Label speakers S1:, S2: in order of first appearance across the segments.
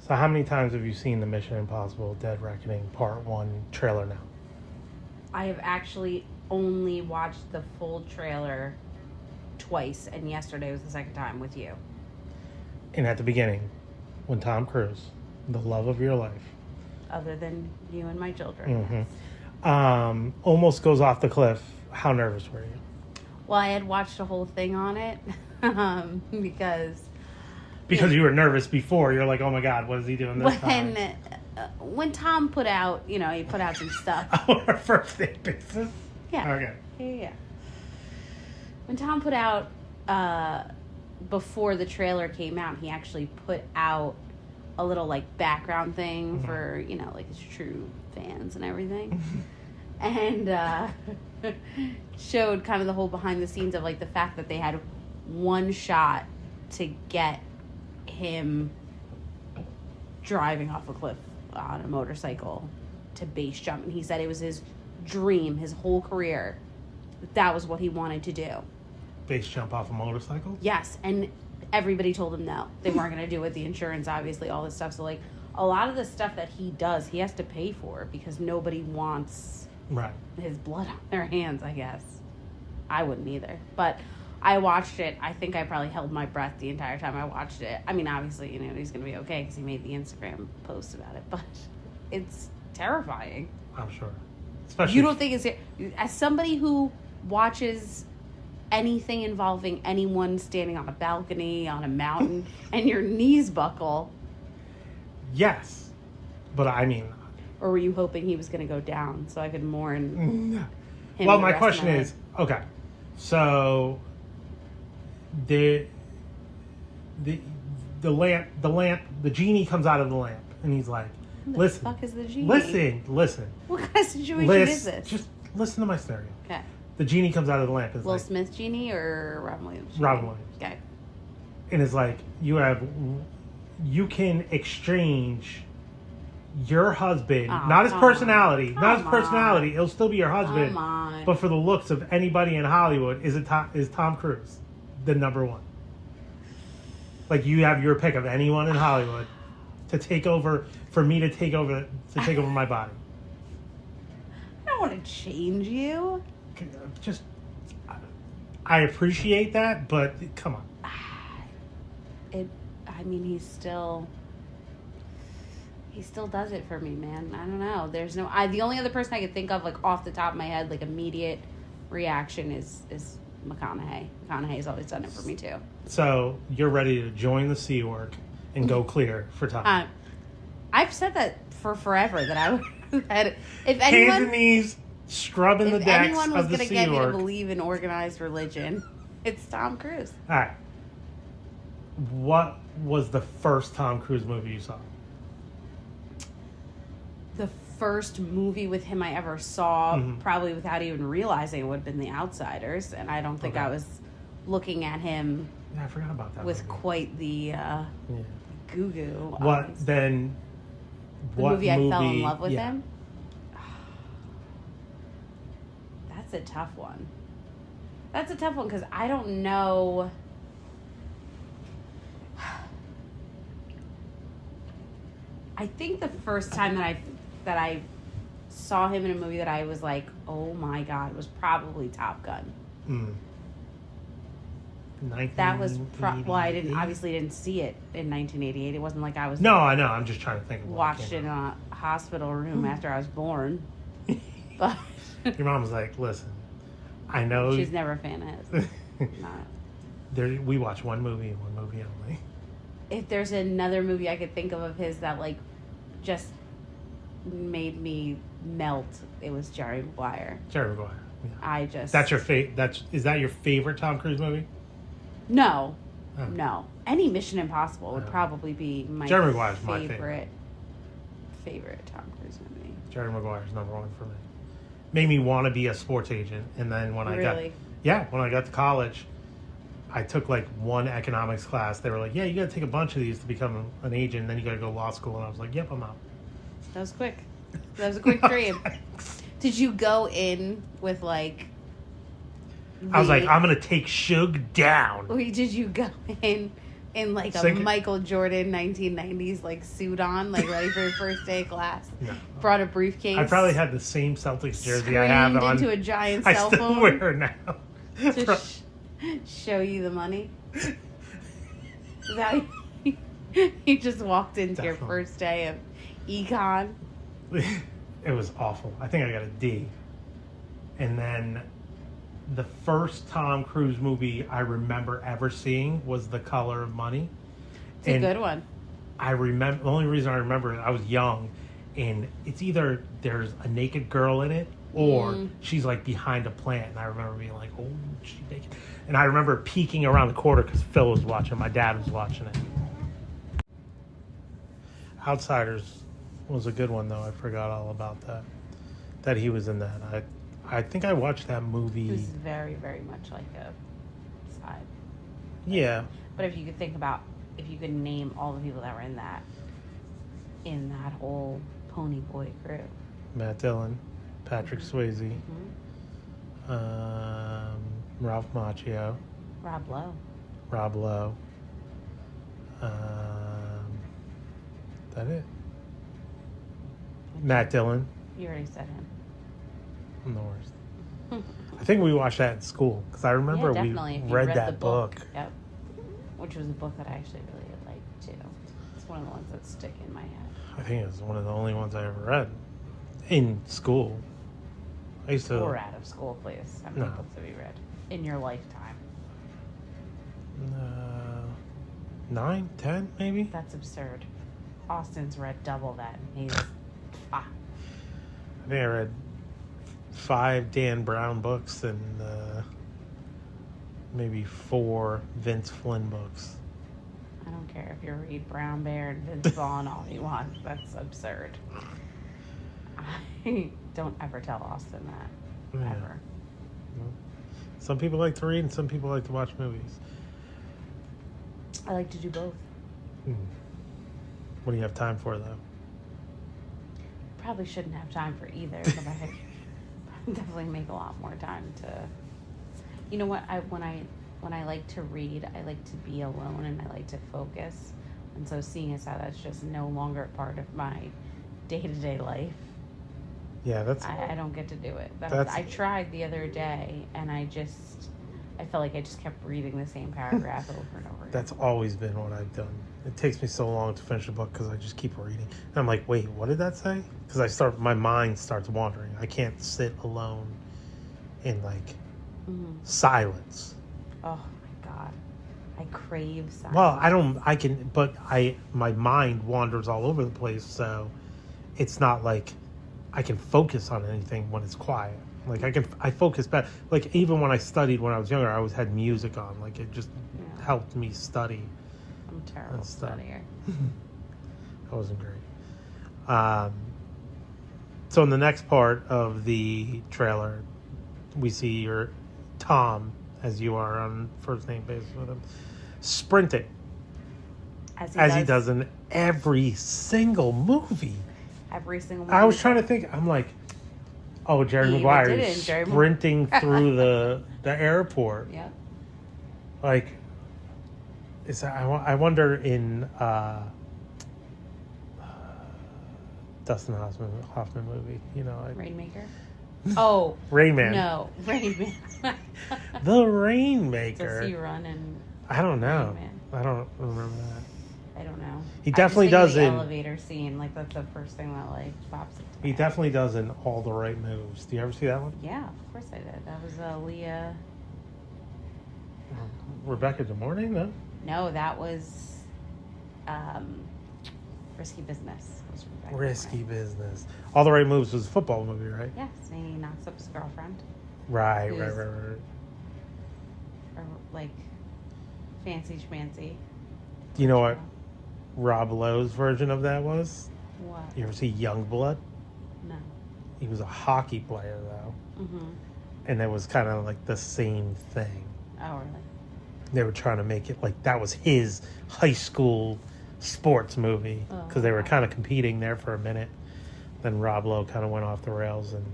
S1: So how many times have you seen the Mission Impossible Dead Reckoning Part 1 trailer now?
S2: I have actually only watched the full trailer twice, and yesterday was the second time with you.
S1: And at the beginning, when Tom Cruise, the love of your life,
S2: Other than you and my children.
S1: almost goes off the cliff, how nervous were you?
S2: Well, I had watched a whole thing on it because
S1: you were nervous before. You're like, oh my God, what is he doing this time?
S2: When Tom put out, he put out some stuff.
S1: Our first day basis?
S2: Yeah.
S1: Okay.
S2: Yeah. When Tom put out, before the trailer came out, he actually put out a little, background thing for, his true fans and everything. And showed kind of the whole behind the scenes of, the fact that they had one shot to get him driving off a cliff on a motorcycle to base jump. And he said it was his dream, his whole career. That was what he wanted to do.
S1: Base jump off a motorcycle?
S2: Yes, and everybody told him no. They weren't going to do it with the insurance, obviously, all this stuff. So, a lot of the stuff that he does, he has to pay for because nobody wants his blood on their hands, I guess. I wouldn't either. But I watched it. I think I probably held my breath the entire time I watched it. I mean, obviously, he's going to be okay because he made the Instagram post about it. But it's terrifying.
S1: I'm sure. Especially
S2: you don't think it's... As somebody who watches anything involving anyone standing on a balcony, on a mountain, and your knees buckle...
S1: Yes. But I mean...
S2: Or were you hoping he was going to go down so I could mourn him?
S1: Well, my question is... Okay. So... The genie comes out of the lamp, and he's like, listen.
S2: What the fuck is the genie?
S1: Listen.
S2: What kind of situation is this?
S1: Just listen to my story.
S2: Okay.
S1: The genie comes out of the lamp.
S2: Will Smith genie or Robin Williams genie?
S1: Robin Williams.
S2: Okay.
S1: And it's like, you can exchange your husband, not his personality, it'll still be your husband, but for the looks of anybody in Hollywood, is Tom Cruise the number one? You have your pick of anyone in Hollywood to take over, for me to take over my body.
S2: I don't want to change you.
S1: Just, I appreciate that, but come on.
S2: He still does it for me, man. I don't know. The only other person I could think of, off the top of my head, immediate reaction is McConaughey. McConaughey's always done it for me too.
S1: So you're ready to join the Sea Org and go clear for Tom?
S2: I've said that for forever, that I would. If anyone,
S1: hands and knees, scrubbing the decks of the Sea Org. If anyone was going
S2: to get me to believe in organized religion, it's Tom Cruise.
S1: All right. What was the first Tom Cruise movie you saw?
S2: The first movie with him I ever saw, probably without even realizing it, would have been The Outsiders, and I don't think I was looking at him.
S1: Yeah, I forgot about that.
S2: With
S1: movie.
S2: quite the goo-goo.
S1: The
S2: movie I fell in love with him? That's a tough one. Because I don't know. I think the first time that I saw him in a movie that I was like, oh my God, was probably Top Gun. That was I obviously didn't see it in 1988. It wasn't like I was.
S1: No, I know. I'm just trying to think of
S2: watched it in a hospital room after I was born. But
S1: your mom was like, "Listen, I know."
S2: She's never a fan of his.
S1: We watch one movie and one movie only.
S2: If there's another movie I could think of his that just made me melt, it was Jerry Maguire.
S1: Jerry Maguire. Yeah. That's your is that your favorite Tom Cruise movie?
S2: No. Oh. No. Any Mission Impossible would probably be my
S1: Jerry Maguire's
S2: my
S1: favorite
S2: Tom Cruise movie.
S1: Jerry Maguire's number one for me. Made me want to be a sports agent, and then when I got to college, I took one economics class. They were like, "Yeah, you got to take a bunch of these to become an agent, and then you got to go to law school." And I was like, "Yep, I'm out."
S2: That was quick. That was a quick dream. Did you go in with
S1: I was like, I'm gonna take Suge down.
S2: Did you go in in like a Michael Jordan 1990s like suit on, like ready for your first day of class. No. Brought a briefcase.
S1: I probably had the same Celtics jersey I have on.
S2: Into a giant cell phone.
S1: I still wear it now.
S2: To show you the money. Is that you just walked into your first day of econ?
S1: It was awful. I think I got a D. And then the first Tom Cruise movie I remember ever seeing was The Color of Money.
S2: It's a good one.
S1: I remember, the only reason I remember it, I was young, and it's either there's a naked girl in it or she's like behind a plant, and I remember being like, oh, she's naked. And I remember peeking around the corner because Phil was watching, my dad was watching it. Outsiders was a good one, though. I forgot all about that he was in that. I think I watched that movie.
S2: It was very, very much like a side.
S1: Yeah.
S2: But if you could think about, if you could name all the people that were in that whole Pony Boy crew.
S1: Matt Dillon, Patrick Swayze, Ralph Macchio. Rob Lowe. That it? Matt Dillon.
S2: You already said him.
S1: I'm the worst. I think we watched that in school because I remember we read that book.
S2: Yep. Which was a book that I actually really liked too. It's one of the ones that stick in my head.
S1: I think it was one of the only ones I ever read in school. I used to.
S2: Or out of school, please. How many books have you read in your lifetime?
S1: 9, 10, maybe.
S2: That's absurd. Austin's read double that. He's
S1: I think I read 5 Dan Brown books and maybe 4 Vince Flynn books.
S2: I don't care if you read Brown Bear and Vince Vaughn all you want. That's absurd. I don't ever tell Austin that. Yeah. Ever.
S1: Well, some people like to read and some people like to watch movies.
S2: I like to do both.
S1: What do you have time for, though?
S2: Probably shouldn't have time for either, but I definitely make a lot more time to. You know what? When I like to read, I like to be alone and I like to focus. And so seeing as how that's just no longer a part of my day-to-day life.
S1: Yeah, that's.
S2: I don't get to do it. I tried the other day, and I felt like I just kept reading the same paragraph over and over again.
S1: That's always been what I've done. It takes me so long to finish a book because I just keep reading. And I'm like, wait, what did that say? Because my mind starts wandering. I can't sit alone in silence.
S2: Oh my God. I crave silence.
S1: Well, my mind wanders all over the place, so it's not like I can focus on anything when it's quiet. Like I focus better. Like even when I studied when I was younger, I always had music on. Like it just helped me study.
S2: I'm a terrible studier.
S1: That wasn't great. So in the next part of the trailer, we see your Tom, as you are on first name basis with him, sprinting. As he does in every single movie.
S2: Every single movie.
S1: I was trying to think. I'm like, oh, Jerry Maguire is sprinting through the airport.
S2: Yep.
S1: Like, I wonder in Dustin Hoffman movie,
S2: Rainmaker? Oh.
S1: Rain Man.
S2: No, Rain Man.
S1: The Rainmaker.
S2: Does he run in
S1: I don't know. I don't remember that.
S2: I don't know.
S1: He definitely does
S2: the
S1: in
S2: elevator scene. Like that's the first thing that pops into my
S1: He
S2: head.
S1: definitely does in All the Right Moves. Do you ever see that one?
S2: Yeah, of course I did. That was Leah.
S1: Rebecca De Mornay, no?
S2: No, that was Risky Business.
S1: Risky Business. All the Right Moves was a football movie, right?
S2: Yes, and he knocks up his girlfriend.
S1: Right.
S2: Or like fancy schmancy.
S1: Do you know what Rob Lowe's version of that was?
S2: What?
S1: You ever see Youngblood?
S2: No.
S1: He was a hockey player, though.
S2: Mm-hmm.
S1: And it was kind of like the same thing.
S2: Oh, really?
S1: They were trying to make it like that was his high school sports movie because they were kind of competing there for a minute. Then Rob Lowe kind of went off the rails, and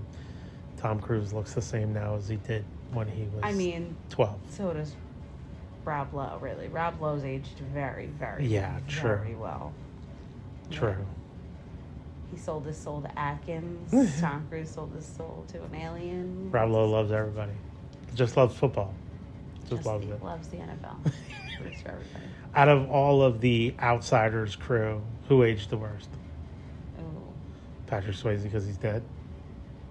S1: Tom Cruise looks the same now as he did when he was 12.
S2: So does Rob Lowe, really. Rob Lowe's aged very, very,
S1: true.
S2: very well.
S1: True.
S2: Yeah. He sold his soul to Atkins. Tom Cruise sold his soul to an alien.
S1: Rob Lowe loves everybody. Just loves football. Just loves it.
S2: Loves the NFL. Roots for everybody.
S1: Out of all of the Outsiders crew, who aged the worst?
S2: Oh.
S1: Patrick Swayze because he's dead.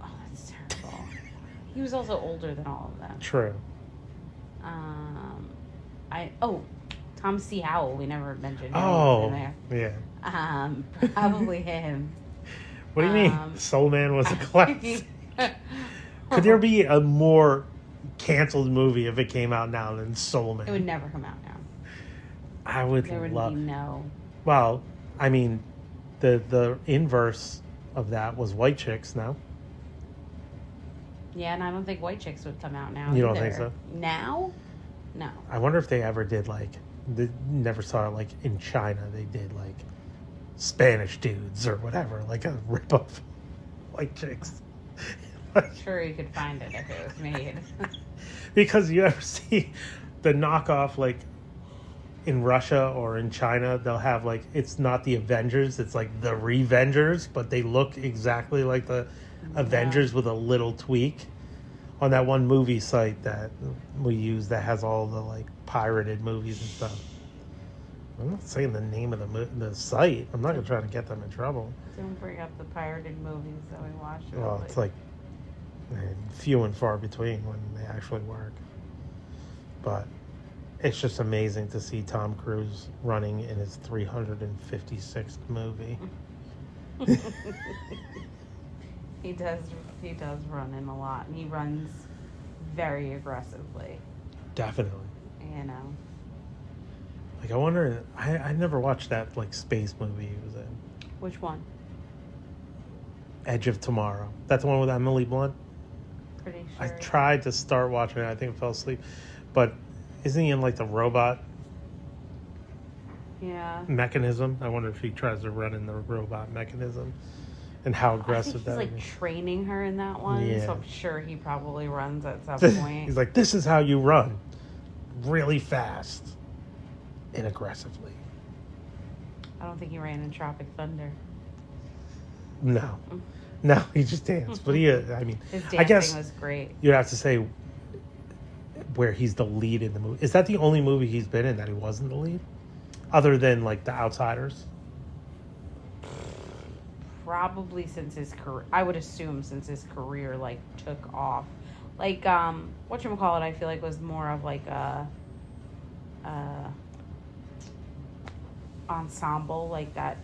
S2: Oh, that's terrible. He was also older than all of them.
S1: True.
S2: Tom C. Howell. We never mentioned him
S1: Oh,
S2: in there.
S1: yeah.
S2: Probably him.
S1: What do you mean? Soul Man was a classic. Could there be a more canceled movie if it came out now than Soul Man?
S2: It would never come out now.
S1: I would
S2: There would
S1: love.
S2: be no.
S1: Well, I mean, the inverse of that was White Chicks. No,
S2: Yeah, and I don't think White Chicks would come out now.
S1: You don't
S2: either.
S1: think so?
S2: Now? No.
S1: I wonder if they ever did never saw it like in China. They did like Spanish dudes or whatever, like a ripoff of White Chicks.
S2: Sure, you could find it if it was made.
S1: Because you ever see the knockoff like in Russia or in China, they'll have like, it's not the Avengers, it's like the Revengers, but they look exactly like the Avengers with a little tweak. On that one movie site that we use that has all the like pirated movies and stuff. I'm not saying the name of the site. I'm not gonna try to get them in trouble.
S2: Don't bring up the pirated movies that we watched.
S1: Well, it's like few and far between when they actually work. But it's just amazing to see Tom Cruise running in his 356th movie.
S2: He does run in a lot, and he runs very aggressively.
S1: Definitely.
S2: You know.
S1: Like, I wonder, I never watched that like space movie he was in.
S2: Which one?
S1: Edge of Tomorrow. That's the one with Emily Blunt?
S2: Pretty sure.
S1: I tried to start watching it. I think I fell asleep. But isn't he in like the robot mechanism? I wonder if he tries to run in the robot mechanism and how aggressive that
S2: is. He's like training her in that one, so I'm sure he probably runs at some point.
S1: He's like, this is how you run. Really fast and aggressively.
S2: I don't think he ran in Tropic Thunder.
S1: No. No, he just danced. But he, I mean,
S2: his dancing
S1: I guess
S2: was great.
S1: You'd have to say where he's the lead in the movie. Is that the only movie he's been in that he wasn't the lead? Other than like The Outsiders?
S2: Probably since his career, I would assume since his career like took off. Like whatchamacallit, I feel like was more of like a ensemble, like that.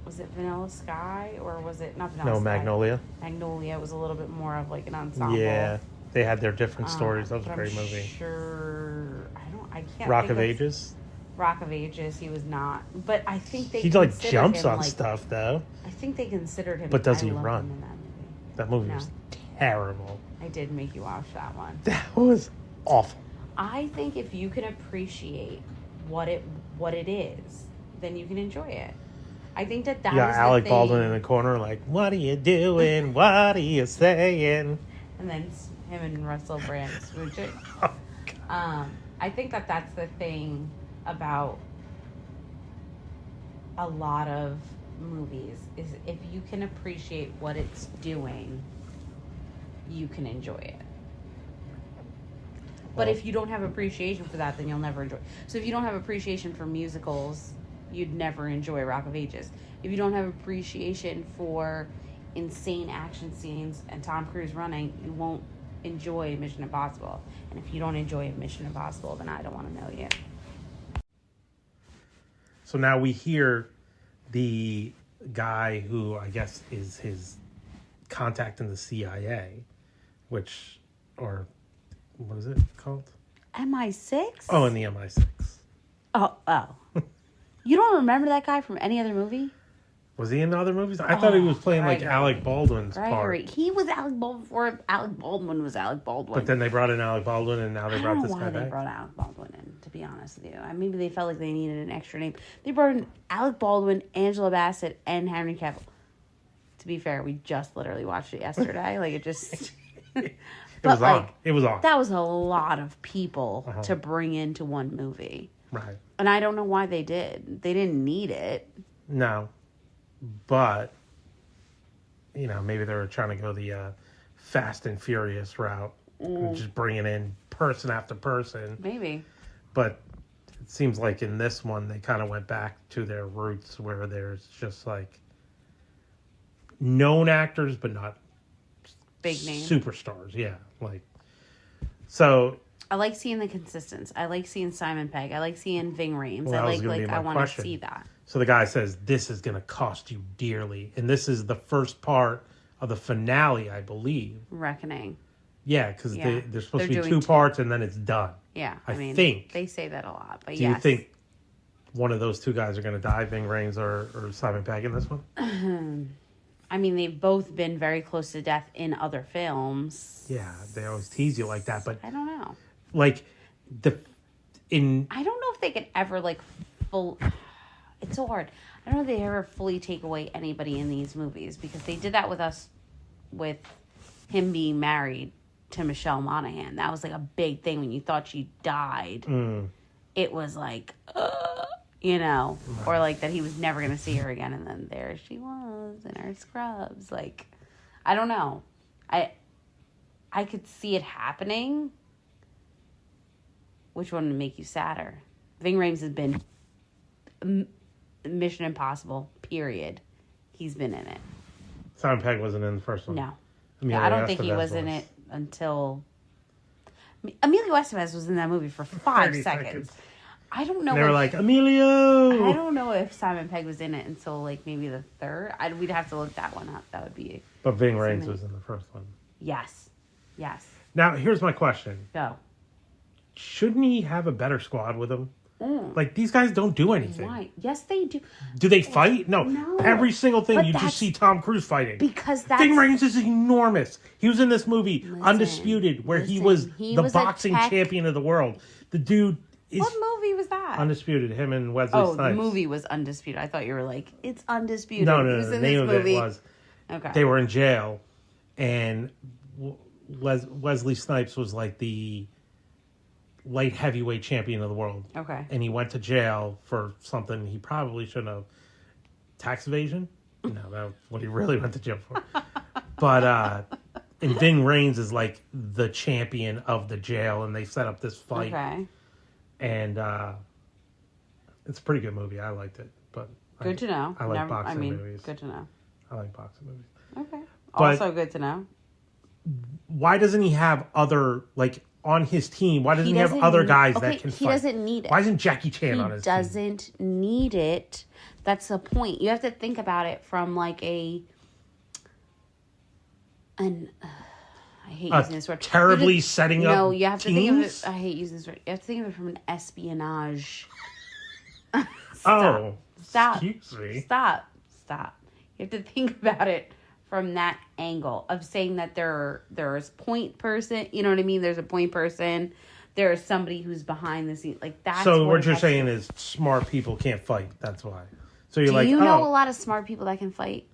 S2: Was it Vanilla Sky or was it not Vanilla Sky?
S1: No, Magnolia.
S2: Magnolia was a little bit more of like an ensemble.
S1: Yeah, they had their different stories. That was a great movie.
S2: Sure, I can't.
S1: Rock of Ages.
S2: Rock of Ages, he was not, but I think they.
S1: He like jumps on stuff though.
S2: I think they considered him.
S1: But does he
S2: run
S1: run?
S2: In
S1: that movie was terrible.
S2: I did make you watch that one.
S1: That was awful.
S2: I think if you can appreciate what it is, then you can enjoy it. I think that
S1: yeah, Alec Baldwin in the corner, like, "What are you doing? What are you saying?"
S2: And then him and Russell Brand smooching. I think that that's the thing about a lot of movies is if you can appreciate what it's doing, you can enjoy it. But if you don't have appreciation for that, then you'll never enjoy it. So if you don't have appreciation for musicals, you'd never enjoy Rock of Ages. If you don't have appreciation for insane action scenes and Tom Cruise running, you won't enjoy Mission Impossible. And if you don't enjoy Mission Impossible, then I don't want to know you.
S1: So now we hear the guy who I guess is his contact in the CIA, or what is it called?
S2: MI6?
S1: Oh, in the MI6.
S2: Oh. You don't remember that guy from any other movie?
S1: Was he in other movies? I thought he was playing like Alec Baldwin's part.
S2: He was Alec Baldwin before Alec Baldwin was Alec Baldwin.
S1: But then they brought in Alec Baldwin, and now they brought this guy back.
S2: I don't know why they brought Alec Baldwin in, to be honest with you. Maybe they felt like they needed an extra name. They brought in Alec Baldwin, Angela Bassett, and Henry Cavill. To be fair, we just literally watched it yesterday. Like, it just... But
S1: on. It was on.
S2: That was a lot of people to bring into one movie.
S1: Right.
S2: And I don't know why they did. They didn't need it.
S1: No. But, maybe they were trying to go the Fast and Furious route. Just bringing in person after person.
S2: Maybe.
S1: But it seems like in this one, they kind of went back to their roots where there's just like known actors, but not
S2: big names.
S1: Superstars. Yeah. So.
S2: I like seeing the consistency. I like seeing Simon Pegg. I like seeing Ving Rhames.
S1: Well,
S2: I want to see that.
S1: So the guy says, this is going to cost you dearly. And this is the first part of the finale, I believe.
S2: Reckoning.
S1: Yeah, because there's supposed to be two parts and then it's done.
S2: Yeah,
S1: I think.
S2: They say that a lot, but
S1: Do you think one of those two guys are going to die, Ving Rhames or Simon Pegg in this one?
S2: I mean, they've both been very close to death in other films.
S1: Yeah, they always tease you like that, but...
S2: I don't know.
S1: I
S2: don't know if they could ever, it's so hard. I don't know if they ever fully take away anybody in these movies, because they did that with us, with him being married to Michelle Monaghan. That was a big thing when you thought she died. It was or that he was never going to see her again, and then there she was in her scrubs. I don't know. I could see it happening. Which one would make you sadder? Ving Rhames has been Mission Impossible, period. He's been in it.
S1: Simon Pegg wasn't in the first one.
S2: No. I don't think he was in it until... Emilio Estevez was in that movie for 5 seconds. I don't know.
S1: They were like, Emilio!
S2: I don't know if Simon Pegg was in it until maybe the third. We'd have to look that one up. That would be...
S1: But Ving Rhames was in the first one.
S2: Yes.
S1: Now, here's my question.
S2: Go.
S1: Shouldn't he have a better squad with him? These guys don't do anything.
S2: Why? Yes, they do.
S1: Do they fight? No. Every single thing you just see Tom Cruise fighting.
S2: Because that's...
S1: Ving Rhames is enormous. He was in this movie, Undisputed, where he was the boxing champion of the world. The dude is...
S2: What movie was that?
S1: Undisputed, him and Wesley Snipes.
S2: The movie was Undisputed. I thought you were like, it's Undisputed.
S1: No, the name of it was...
S2: Okay.
S1: They were in jail, and Wesley Snipes was the light heavyweight champion of the world.
S2: Okay.
S1: And he went to jail for something he probably shouldn't have. Tax evasion? No, that's what he really went to jail for. But, and Ving Rhames is the champion of the jail, and they set up this fight.
S2: Okay.
S1: And it's a pretty good movie. I liked it. But
S2: good to know.
S1: I like boxing movies.
S2: Good to know.
S1: I like boxing movies.
S2: Okay. Also good to know.
S1: Why doesn't he have other, on his team, why doesn't he have other guys that can fight?
S2: He doesn't need it.
S1: Why isn't Jackie Chan on his team?
S2: He doesn't need it. That's the point. You have to think about it from I hate using this word.
S1: Terribly setting up.
S2: No, you have to
S1: teams?
S2: think of it. I hate using this word. You have to think of it from an espionage.
S1: Stop.
S2: Excuse
S1: me.
S2: Stop. You have to think about it from that angle of saying that there's point person. You know what I mean? There's a point person. There's somebody who's behind the scenes. That's
S1: so what you're saying is smart people can't fight. That's why. So you're
S2: Do you know a lot of smart people that can fight?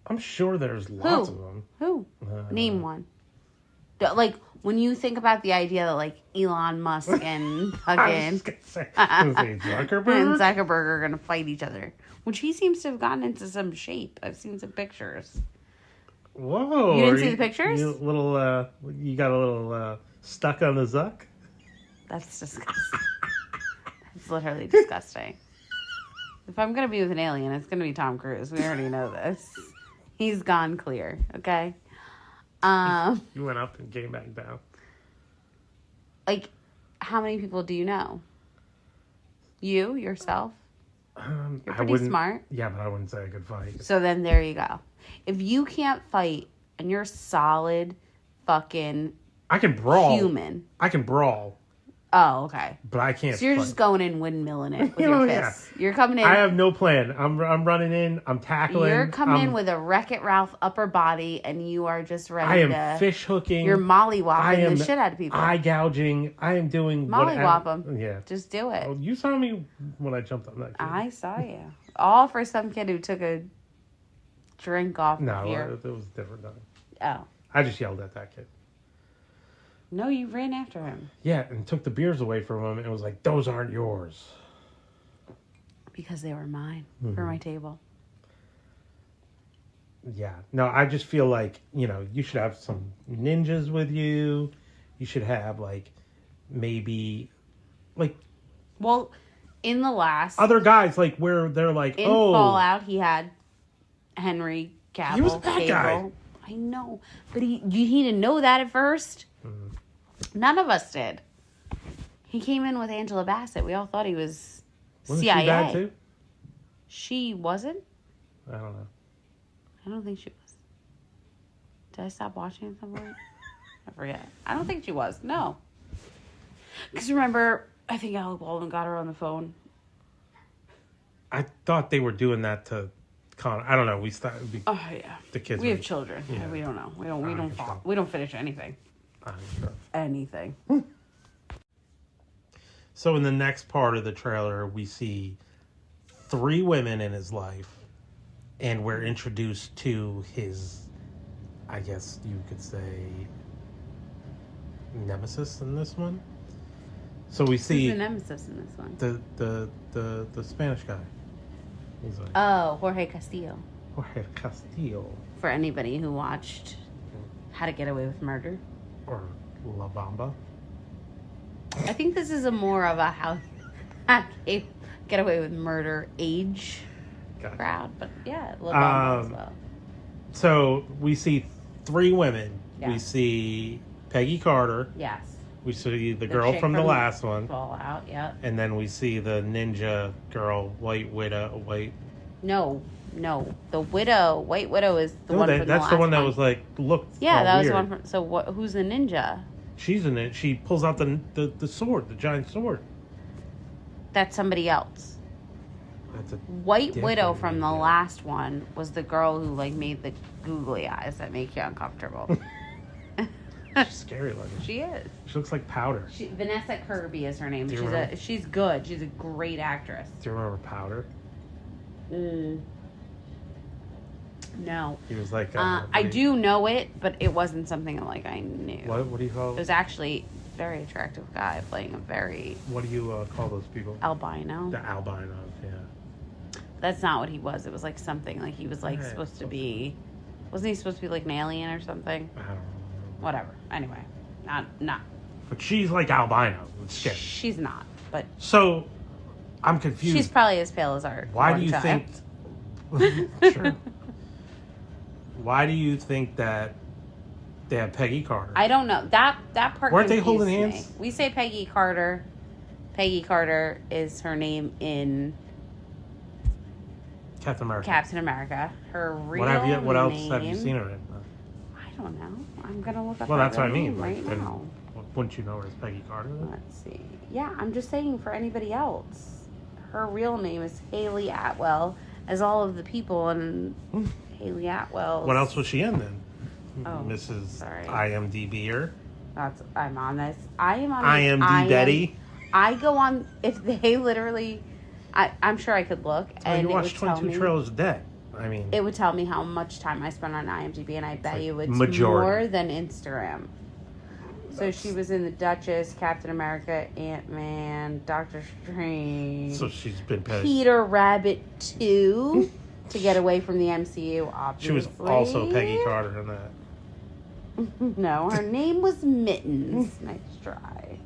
S1: I'm sure there's lots of them.
S2: Who? Name one. When you think about the idea that Elon Musk and fucking Zuckerberg are going to fight each other, which he seems to have gotten into some shape. I've seen some pictures.
S1: Whoa!
S2: You didn't see the pictures?
S1: You got a little stuck on the Zuck.
S2: That's disgusting. That's literally disgusting. If I'm going to be with an alien, it's going to be Tom Cruise. We already know this. He's gone clear, okay?
S1: You went up and came back down.
S2: How many people do you know? You, yourself? You're pretty smart.
S1: Yeah, but I wouldn't say I could fight.
S2: So then there you go. If you can't fight and you're solid fucking
S1: I can brawl.
S2: Human.
S1: I can brawl.
S2: Oh, okay.
S1: But I can't.
S2: So you're just going in windmilling it with your fists. Yeah. You're coming in.
S1: I have no plan. I'm running in. I'm tackling.
S2: You're coming in with a Wreck-It Ralph upper body, and you are just ready to...
S1: I am fish hooking.
S2: You're mollywopping the shit out of people.
S1: Eye gouging. I am doing...
S2: Mollywop them.
S1: Yeah.
S2: Just do it.
S1: Oh, you saw me when I jumped on that kid.
S2: I saw you. All for some kid who took a drink off of your...
S1: No, it was a different time.
S2: Oh.
S1: I just yelled at that kid.
S2: No, you ran after him.
S1: Yeah, and took the beers away from him, and was like, "Those aren't yours."
S2: Because they were mine for my table.
S1: Yeah. No, I just feel like, you should have some ninjas with you. You should have, like, maybe, like...
S2: Well, in the last...
S1: Other guys, like, where they're like,
S2: in Fallout, he had Henry Cavill.
S1: He was a bad guy.
S2: I know. But he didn't know that at first. None of us did. He came in with Angela Bassett. We all thought he was
S1: Wasn't
S2: CIA.
S1: she bad, too?
S2: She wasn't?
S1: I don't know.
S2: I don't think she was. Did I stop watching at some point? I forget. I don't think she was. No. Because remember, I think Alec Baldwin got her on the phone.
S1: I thought they were doing that to Connor. I don't know.
S2: Oh yeah.
S1: The kids.
S2: We have children. Yeah. We don't know. We don't finish anything.
S1: I'm sure.
S2: Anything.
S1: So in the next part of the trailer, we see 3 women in his life, and we're introduced to his, I guess you could say, nemesis in this one. So we see
S2: who's the nemesis in this one?
S1: The Spanish guy. He's like,
S2: Jorge Castillo.
S1: Jorge Castillo.
S2: For anybody who watched How to Get Away with Murder.
S1: Or La Bamba.
S2: I think this is more of a How to Get Away with Murder age crowd. But yeah, La Bamba as well.
S1: So we see 3 women.
S2: Yeah.
S1: We see Peggy Carter.
S2: Yes.
S1: We see the girl from the last one.
S2: Fallout, yeah.
S1: And then we see the ninja girl, White Widow.
S2: No. The White Widow is the one from the last one.
S1: That's the one that was like, looked
S2: yeah, that was
S1: weird.
S2: the one from... So who's the ninja?
S1: She's in it. She pulls out the sword, the giant sword.
S2: That's somebody else.
S1: That's a
S2: White Widow from the last one was the girl who like made the googly eyes that make you uncomfortable.
S1: She's scary looking.
S2: She is.
S1: She looks like powder.
S2: Vanessa Kirby is her name. She's good. She's a great actress.
S1: Do you remember Powder?
S2: No.
S1: He was like...
S2: I do know it, but it wasn't something like I knew.
S1: What do you call it?
S2: It was actually a very attractive guy playing a very...
S1: What do you call those people?
S2: Albino.
S1: The albinos, yeah.
S2: That's not what he was. It was like something like he was like supposed to be... Wasn't he supposed to be like an alien or something?
S1: I don't know.
S2: Whatever. Anyway. Not.
S1: But she's like albino. It's scary.
S2: She's not, but...
S1: So, I'm confused.
S2: She's probably as pale as our
S1: Why do you
S2: child.
S1: think... Sure. Why do you think that they have Peggy Carter?
S2: I don't know. That part
S1: Weren't they holding
S2: me.
S1: hands?
S2: We say Peggy Carter. Peggy Carter is her name in
S1: Captain America.
S2: Her real
S1: what else
S2: name,
S1: have you seen her in?
S2: I don't know. I'm going to look up
S1: Well,
S2: her
S1: that's what I
S2: real
S1: mean.
S2: name right
S1: Then
S2: now.
S1: wouldn't you know her as Peggy Carter?
S2: Let's see. Yeah, I'm just saying for anybody else. Her real name is Haley Atwell, as all of the people in Haley Atwell.
S1: What else was she in then?
S2: Oh,
S1: Mrs.
S2: sorry.
S1: IMDb-er?
S2: I'm on this. I am on
S1: IMD Betty?
S2: I go on, if they literally, I'm sure I could look. And
S1: you watch 22 trailers a day. I mean,
S2: it would tell me how much time I spent on IMDb, and I bet you it's
S1: majority.
S2: more than Instagram. So she was in The Duchess, Captain America, Ant-Man, Doctor Strange.
S1: So she's been paid.
S2: Peter Rabbit 2 to get away from the MCU, obviously.
S1: She was also Peggy Carter in that.
S2: No, her name was Mittens. Nice try.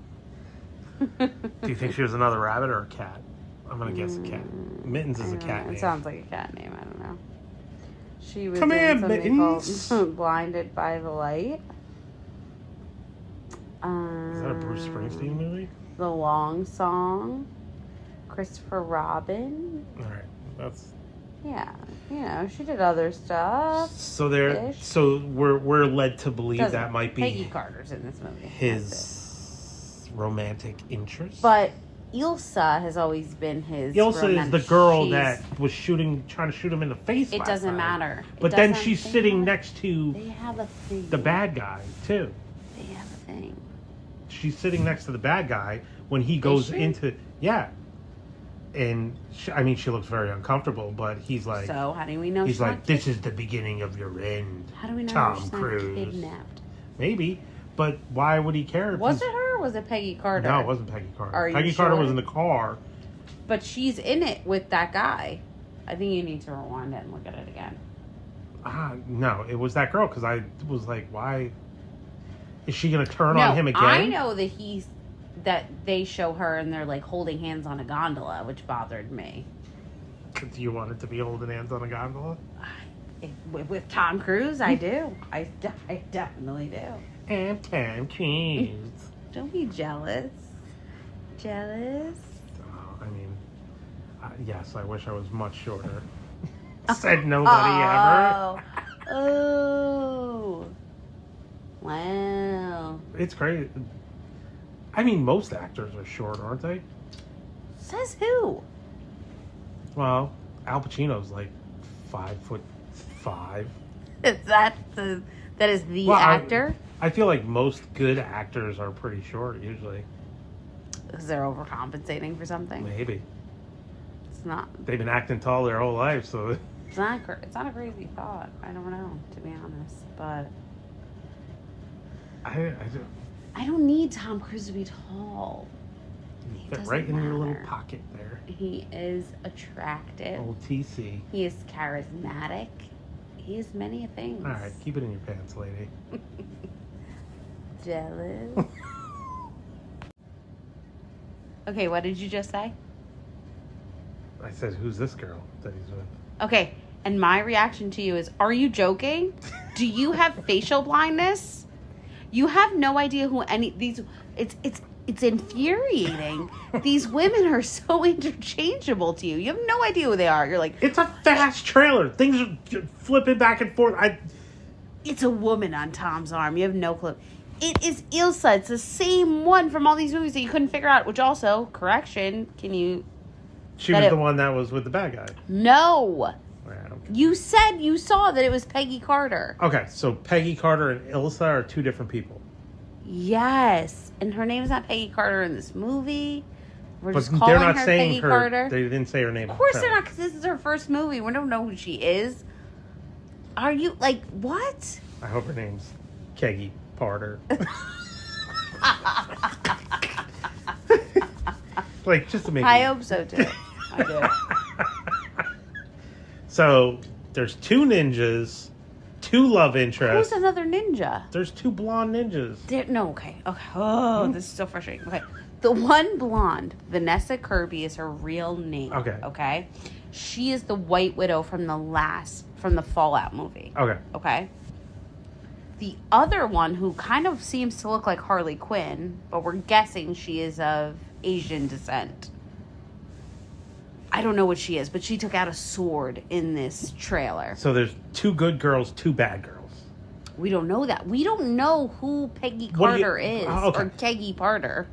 S1: Do you think she was another rabbit or a cat? I'm going to guess a cat. Mittens is a cat name.
S2: It sounds like a cat name. I don't know. She was
S1: Come
S2: in
S1: here,
S2: something
S1: Mittens.
S2: called Blinded by the Light.
S1: Is that a Bruce Springsteen movie?
S2: The Long Song. Christopher Robin.
S1: All right, that's...
S2: Yeah, she did other stuff.
S1: So we're led to believe that might be
S2: Peggy Carter's in this movie.
S1: his romantic interest.
S2: But Ilsa has always been his.
S1: Ilsa is the girl that was trying to shoot him in the face.
S2: It doesn't matter.
S1: But then she's sitting next to
S2: They have a thing.
S1: the bad guy too.
S2: They have a thing.
S1: She's sitting next to the bad guy when he goes into and she looks very uncomfortable. But he's like,
S2: so how do we know?
S1: He's like, this is the beginning of your end.
S2: How do we know
S1: Tom
S2: she's
S1: Cruise?
S2: not kidnapped?
S1: Maybe, But why would he care?
S2: Was it her or was it Peggy Carter?
S1: No, it wasn't Peggy Carter.
S2: Are you
S1: Peggy
S2: sure?
S1: Carter was in the car.
S2: But she's in it with that guy. I think you need to rewind it and look at it again.
S1: No, it was that girl because I was like, why is she going to turn
S2: No,
S1: on him again?
S2: I know that they show her and they're like holding hands on a gondola, which bothered me.
S1: Do you want it to be holding hands on a gondola?
S2: With Tom Cruise, I do. I definitely do.
S1: I'm Tom Cruise.
S2: Don't be jealous. Jealous?
S1: I mean, yes, I wish I was much shorter. Said nobody ever.
S2: Oh. Wow.
S1: It's crazy. I mean, most actors are short, aren't they?
S2: Says who?
S1: Well, Al Pacino's like 5'5".
S2: That is the actor?
S1: I feel like most good actors are pretty short usually.
S2: Because they're overcompensating for something?
S1: Maybe.
S2: It's not.
S1: They've been acting tall their whole life, so.
S2: It's not a crazy thought. I don't know, to be honest. But I don't need Tom Cruise to be tall.
S1: You fit right in your little pocket there.
S2: He is attractive.
S1: Old TC.
S2: He is charismatic. He is many things.
S1: All right, keep it in your pants, lady.
S2: Jealous. Okay, what did you just say?
S1: I said, who's this girl that he's with?
S2: Okay, and my reaction to you is, are you joking? Do you have facial blindness? You have no idea who any these. It's infuriating. These women are so interchangeable to you. You have no idea who they are. You're like,
S1: it's a fast trailer. Things are flipping back and forth.
S2: It's a woman on Tom's arm. You have no clue. It is Ilsa. It's the same one from all these movies that you couldn't figure out. Which also, correction, can you?
S1: She was the one that was with the bad guy.
S2: No.
S1: Wow.
S2: You said you saw that it was Peggy Carter.
S1: Okay, so Peggy Carter and Ilsa are two different people.
S2: Yes, and her name is not Peggy Carter in this movie. We're
S1: but
S2: just calling
S1: they're not
S2: her
S1: saying
S2: Peggy
S1: her.
S2: Carter.
S1: They didn't say her name.
S2: Of course they're not, because this is her first movie. We don't know who she is. Are you like what?
S1: I hope her name's Keggy Carter. Like just to make.
S2: I hope so too. I do.
S1: So there's two ninjas. Two love interests.
S2: Who's another ninja?
S1: There's two blonde ninjas.
S2: Okay. Oh, this is so frustrating. Okay. The one blonde, Vanessa Kirby, is her real name.
S1: Okay.
S2: Okay. She is the White Widow from the Fallout movie.
S1: Okay.
S2: Okay. The other one, who kind of seems to look like Harley Quinn, but we're guessing she is of Asian descent. I don't know what she is, but she took out a sword in this trailer.
S1: So there's two good girls, two bad girls.
S2: We don't know that. We don't know who Peggy Carter is or Keggy Carter.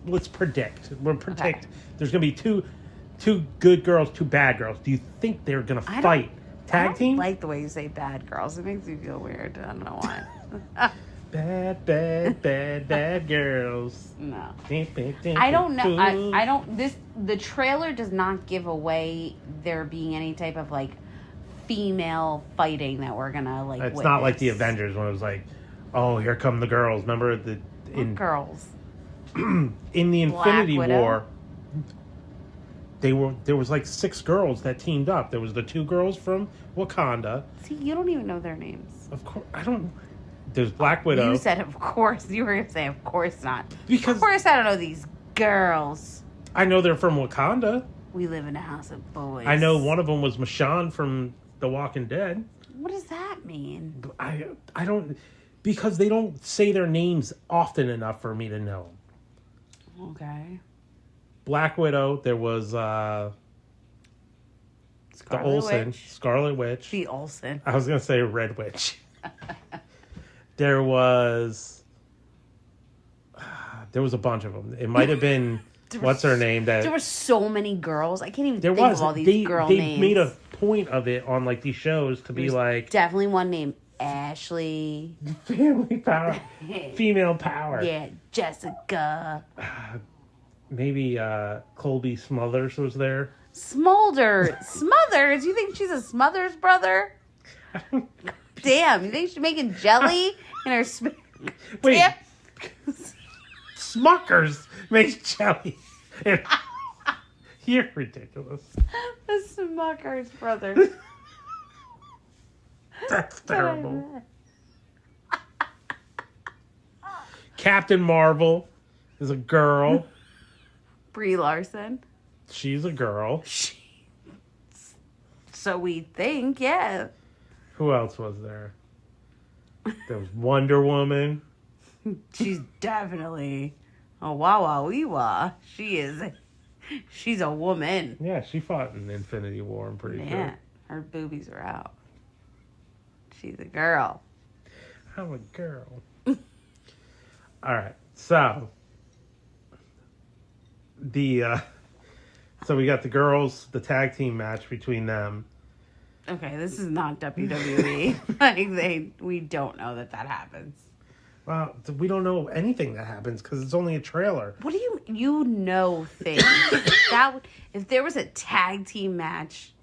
S1: Let's predict. We'll predict. Okay. There's gonna be two good girls, two bad girls. Do you think they're gonna fight? Tag team?
S2: I like the way you say bad girls. It makes me feel weird. I don't know why.
S1: Bad girls.
S2: No. I don't know. I don't. The trailer does not give away there being any type of like female fighting that we're gonna like.
S1: It's
S2: witness.
S1: not like the Avengers when it was like, oh, here come the girls. Remember
S2: girls
S1: in the Infinity War. There was like 6 girls that teamed up. There was the 2 girls from Wakanda.
S2: See, you don't even know their names.
S1: Of course, I don't. There's Black Widow.
S2: You said, of course. You were going to say, of course not.
S1: Because
S2: of course I don't know these girls.
S1: I know they're from Wakanda.
S2: We live in a house of boys.
S1: I know one of them was Michonne from The Walking Dead.
S2: What does that mean?
S1: I don't... Because they don't say their names often enough for me to know.
S2: Okay.
S1: Black Widow, there was the Olsen. Scarlet Witch.
S2: The Olsen.
S1: I was going to say Red Witch. There was a bunch of them. It might have been what's her name?
S2: There were so many girls. I can't even think of all these girl names.
S1: They made a point of it on like these shows to be like
S2: definitely one named Ashley.
S1: Family power, female power.
S2: Yeah, Jessica.
S1: Maybe Colby Smothers was There.
S2: Smothers? You think she's a Smothers brother? Damn, you think she's making jelly in her spare?
S1: Wait.
S2: Damn.
S1: Smuckers makes jelly. You're ridiculous.
S2: The Smuckers brothers.
S1: That's terrible. Captain Marvel is a girl.
S2: Brie Larson.
S1: She's a girl.
S2: So we think, yeah.
S1: Who else was there? There was Wonder Woman.
S2: She's definitely a wah-wah-wee-wah. She's a woman.
S1: Yeah, she fought in Infinity War, I'm pretty sure.
S2: Her boobies are out. She's a girl.
S1: I'm a girl. All right, so so we got the girls, the tag team match between them.
S2: Okay, this is not WWE. We don't know that happens.
S1: Well, we don't know anything that happens because it's only a trailer.
S2: What do you know things? If there was a tag team match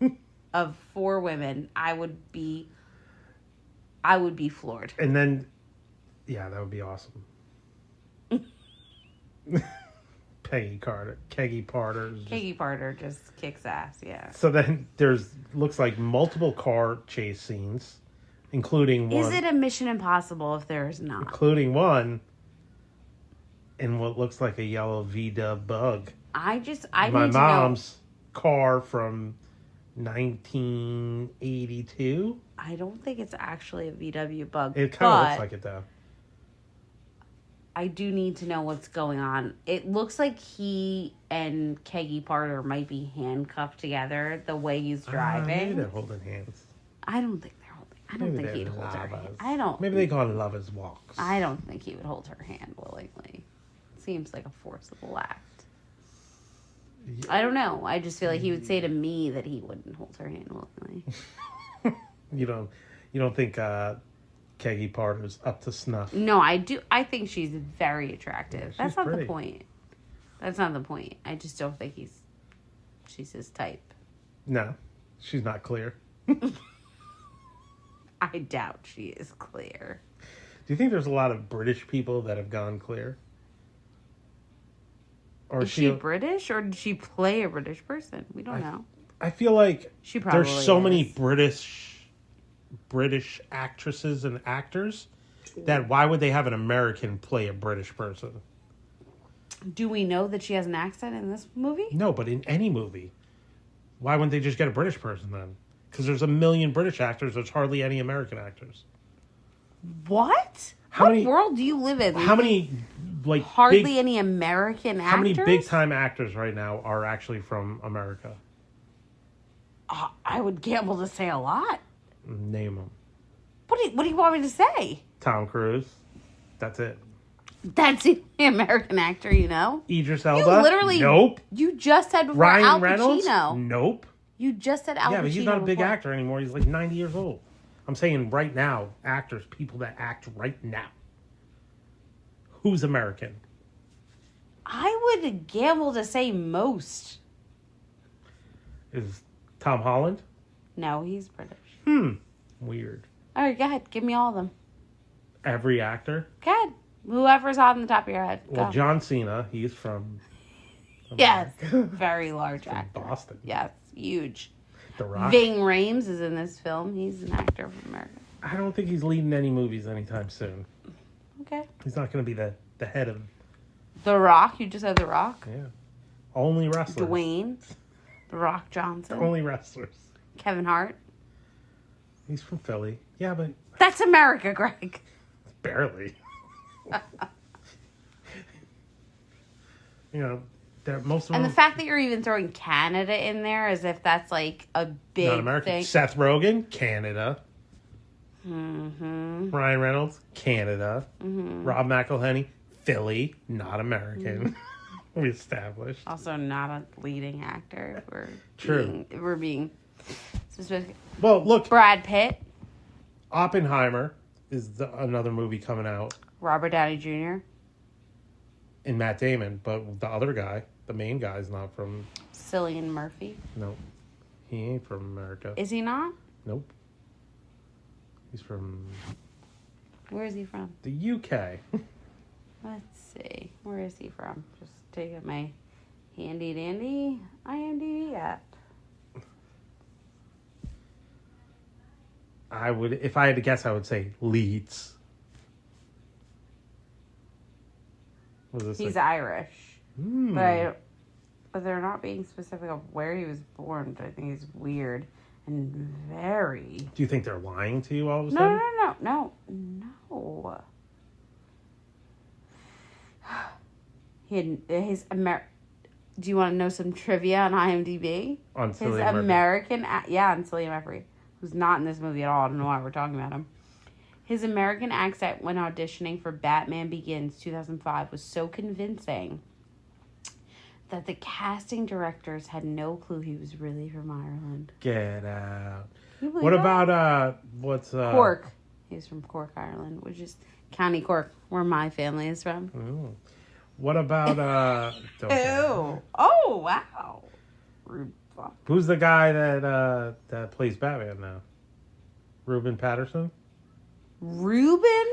S2: of 4 women, I would be floored.
S1: And then, yeah, that would be awesome. Keggy Parter.
S2: Keggy Parter just kicks ass, yeah.
S1: So then looks like multiple car chase scenes, including one.
S2: Is it a Mission Impossible if there is not?
S1: Including one in what looks like a yellow V-dub bug.
S2: My
S1: mom's car from 1982.
S2: I don't think it's actually a VW bug.
S1: It kind of looks like it though.
S2: I do need to know what's going on. It looks like he and Keggy Parter might be handcuffed together the way he's driving.
S1: Maybe they're holding hands.
S2: I don't think they're holding. I don't think he'd hold her hand.
S1: Maybe they go on lovers' walks.
S2: I don't think he would hold her hand willingly. Seems like a forcible act. Yeah. I don't know. I just feel like he would say to me that he wouldn't hold her hand willingly.
S1: You don't think Keggy Parter's up to snuff?
S2: No, I do. I think she's very attractive.
S1: Yeah,
S2: That's not
S1: pretty.
S2: the point. That's not the point. I just don't think she's his type.
S1: No, she's not clear.
S2: I doubt she is clear.
S1: Do you think there's a lot of British people that have gone clear? Or
S2: is she British, or did she play a British person? We don't know.
S1: I feel like
S2: she probably
S1: there's so
S2: is.
S1: many British actresses and actors that why would they have an American play a British person?
S2: Do we know that she has an accent in this movie?
S1: No, but in any movie. Why wouldn't they just get a British person then? Because there's 1 million British actors. There's hardly any American actors.
S2: What? What world do you live in?
S1: How many,
S2: hardly any American actors?
S1: How many big-time actors right now are actually from America?
S2: I would gamble to say a lot.
S1: Name them.
S2: What do you want me to say?
S1: Tom Cruise. That's it.
S2: That's the American actor, you know?
S1: Idris Elba?
S2: You literally...
S1: Nope.
S2: You just said before
S1: Ryan
S2: Al
S1: Reynolds?
S2: Pacino.
S1: Nope.
S2: You just said Al Pacino.
S1: Yeah, but he's not a big
S2: before.
S1: actor anymore. He's like 90 years old. I'm saying right now, actors, people that act right now. Who's American?
S2: I would gamble to say most.
S1: Is Tom Holland?
S2: No, he's British.
S1: Weird.
S2: All right, go ahead. Give me all of them.
S1: Every actor?
S2: Go ahead. Whoever's on the top of your head. Go.
S1: Well, John Cena, he's from...
S2: Yes. Very large actor.
S1: Boston.
S2: Yes. Huge.
S1: The Rock.
S2: Ving Rhames is in this film. He's an actor from America.
S1: I don't think he's leading any movies anytime soon.
S2: Okay.
S1: He's not going to be the head of...
S2: The Rock? You just said The Rock?
S1: Yeah. Only wrestlers.
S2: Dwayne. The Rock Johnson.
S1: Only wrestlers.
S2: Kevin Hart.
S1: He's from Philly. Yeah, but...
S2: That's America, Greg.
S1: Barely. You know, most of them...
S2: And the fact that you're even throwing Canada in there as if that's like a big
S1: not American.
S2: thing.
S1: Seth Rogen, Canada.
S2: Mm-hmm.
S1: Ryan Reynolds, Canada.
S2: Mm-hmm.
S1: Rob McElhenney, Philly, not American. Mm-hmm. We established.
S2: Also not a leading actor. We're being specific.
S1: Well, look.
S2: Brad Pitt.
S1: Oppenheimer is another movie coming out.
S2: Robert Downey Jr.
S1: And Matt Damon, but the other guy, the main guy, is not from...
S2: Cillian Murphy.
S1: Nope. He ain't from America.
S2: Is he not?
S1: Nope. He's from...
S2: Where is he from?
S1: The UK.
S2: Let's see. Where is he from? Just take out my handy dandy IMDb app.
S1: If I had to guess, I would say Leeds.
S2: He's Irish. But they're not being specific of where he was born, which I think is weird and very...
S1: Do you think they're lying to you all of a sudden?
S2: No. Do you want to know some trivia on IMDb?
S1: On Cillian
S2: His
S1: Murphy.
S2: American... on Cillian Murphy, who's not in this movie at all. I don't know why we're talking about him. His American accent when auditioning for Batman Begins 2005 was so convincing that the casting directors had no clue he was really from Ireland.
S1: Get out.
S2: What
S1: about,
S2: Cork. He's from Cork, Ireland, which is County Cork, where my family is from.
S1: Ooh. What about,
S2: Ew. Oh, wow. Rude fuck.
S1: Who's the guy that plays Batman now? Ruben Patterson?
S2: Ruben?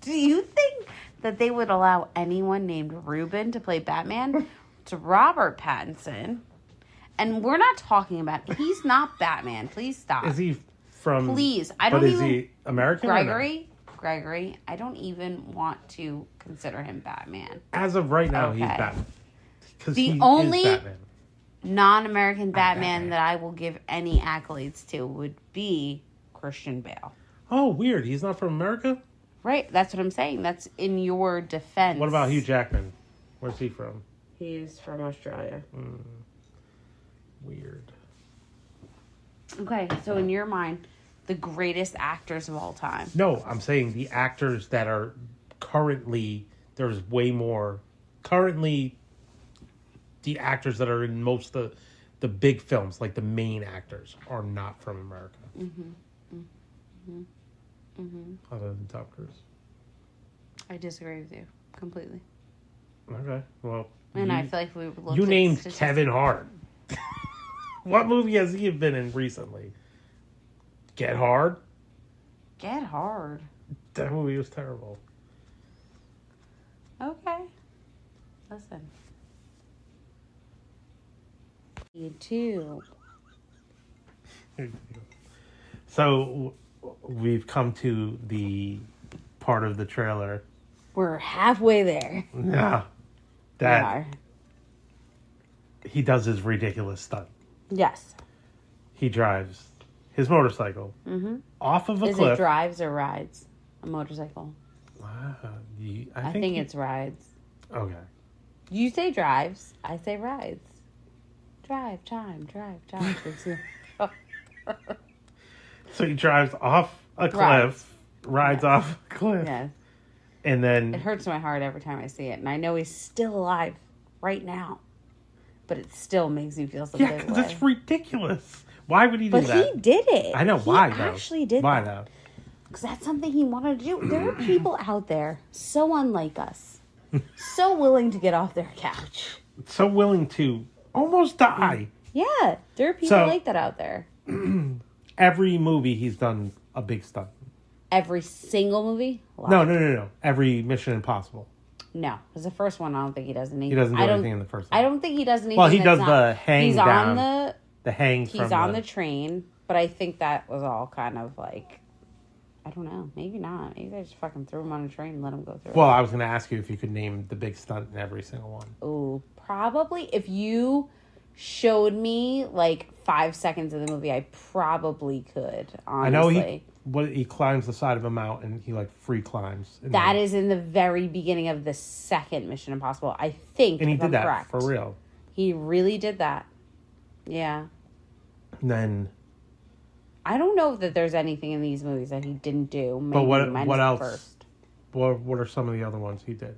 S2: Do you think that they would allow anyone named Ruben to play Batman? It's Robert Pattinson. And we're not talking about... He's not Batman. Please stop.
S1: Is he from...
S2: Please. I don't
S1: but
S2: even...
S1: Is he American?
S2: Gregory, I don't even want to consider him Batman.
S1: As of right now,
S2: Okay.
S1: he's Batman.
S2: The only non-American Batman that I will give any accolades to would be Christian Bale.
S1: Oh, weird. He's not from America?
S2: Right. That's what I'm saying. That's in your defense.
S1: What about Hugh Jackman? Where's he from?
S2: He's from Australia.
S1: Weird.
S2: Okay, so in your mind, the greatest actors of all time.
S1: No, I'm saying the actors that are currently... There's way more... Currently, the actors that are in most of the big films, like the main actors, are not from America. Other than Tom Cruise.
S2: I disagree with you completely.
S1: Okay, well...
S2: And I feel like we looked
S1: You
S2: at
S1: named
S2: statistics.
S1: Kevin Hart. What movie has he been in recently? Get Hard?
S2: Get Hard.
S1: That movie was terrible.
S2: Okay. Listen. You too.
S1: So, we've come to the part of the trailer.
S2: We're halfway there.
S1: Yeah.
S2: We
S1: That
S2: are.
S1: he does his ridiculous stunt.
S2: Yes.
S1: He drives his motorcycle off of a
S2: Is
S1: cliff.
S2: it drives or rides? A motorcycle.
S1: I
S2: think it's rides.
S1: Okay.
S2: You say drives. I say rides. Drive time.
S1: So he drives off a cliff, rides off a cliff,
S2: Yes.
S1: and then...
S2: It hurts my heart every time I see it. And I know he's still alive right now. But it still makes me feel some
S1: Yeah,
S2: big
S1: because
S2: way.
S1: it's ridiculous. Why would he do
S2: But
S1: that?
S2: he did it.
S1: I know.
S2: He
S1: Why, though?
S2: actually did
S1: Why,
S2: that.
S1: though?
S2: Because that's something he wanted to do. There are people out there so unlike us. So willing to get off their couch.
S1: So willing to almost die.
S2: Yeah. There are people
S1: So-
S2: like that out there.
S1: Every movie he's done a big stunt.
S2: Every single movie? Wow.
S1: No. Every Mission Impossible.
S2: No. Because the first one, I don't think he does anything.
S1: He doesn't do anything in the first one.
S2: I don't think he does anything.
S1: Well, he
S2: that's
S1: does
S2: not-
S1: the hang
S2: He's
S1: down.
S2: on the...
S1: The hang
S2: He's
S1: from
S2: on the train, but I think that was all kind of like, I don't know, maybe not. Maybe they just fucking threw him on a train and let him go through.
S1: Well, I was going to ask you if you could name the big stunt in every single one.
S2: Ooh, probably. If you showed me like 5 seconds of the movie, I probably could. Honestly.
S1: I know he climbs the side of a mountain. He like free climbs.
S2: That is in the very beginning of the second Mission Impossible, I think.
S1: And he
S2: if
S1: did
S2: I'm
S1: that
S2: correct.
S1: for real.
S2: He really did that. Yeah.
S1: And then...
S2: I don't know that there's anything in these movies that he didn't do. Maybe
S1: But
S2: minus
S1: what
S2: the
S1: else?
S2: First.
S1: What are some of the other ones he did?